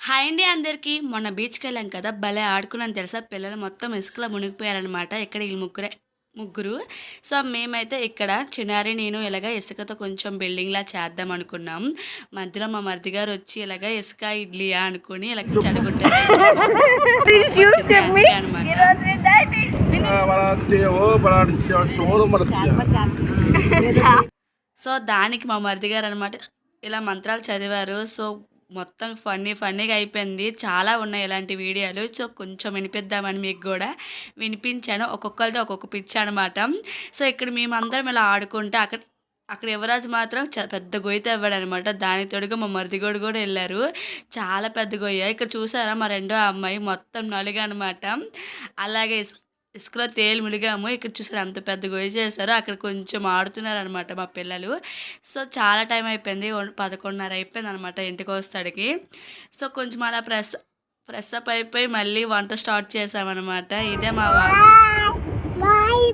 Hi అండి అందరికీ. మొన్న బీచ్‌కెళ్ళాం కదా! భలే ఆడుకున్నాం తెలుసా! పిల్లలు మొత్తం ఇసుకలో మునిగిపోయారనమాట. ఇక్కడ ఈళ్ళు ముగ్గురు. సో, మేమైతే ఇక్కడ చిన్నారి, నేను ఇలాగ ఇసుకతో కొంచెం బిల్డింగ్‌లా చేద్దాం అనుకున్నాం. మధ్యలో మా మరిది గారొచ్చి ఇలాగ ఇసుక ఇడ్లీయా అనుకోని ఇలాగ చెడగొట్టారు. చిన్న అనమాట. సో, దానికి మా మరిది గారనమాట ఇలా మంత్రాలు చదివారు. సో, మొత్తం ఫన్నీగా అయిపోయింది. చాలా ఉన్నాయి ఇలాంటి వీడియోలు. సో, కొంచెం వినిపిద్దామని మీకు గూడా వినిపించాను. ఒక్కొక్కళ్ళది ఒక్కొక్క పిచ్చి అనమాట. సో, ఇక్కడ మేమందరం ఇలా ఆడుకుంటే అక్కడ యువరాజు మాత్రం పెద్ద గొయ్యి తవ్వాడనమాట. దానికి తోడుగా మా మరిదిగోడు కూడా ఎళ్లారు. చాలా పెద్ద గొయ్య. ఇక్కడ చూసారా మా రెండో అమ్మాయి మొత్తం నలుగనమాట. అలాగే ఇసుకలో తేలి మునిగాము. ఇక్కడ చూసారా ఎంత పెద్ద గొయ్యి చేశారో. అక్కడ కొంచెం ఆడుతున్నారనమాట మా పిల్లలు. సో, చాలా టైం అయిపోయింది. 11:30 అయిపోయిందనమాట ఇంటికొస్తాడికి. సో, కొంచెం అలా ఫ్రెష్ అప్ అయిపోయి మళ్ళీ వంట స్టార్ట్ చేశామనమాట. ఇదే మా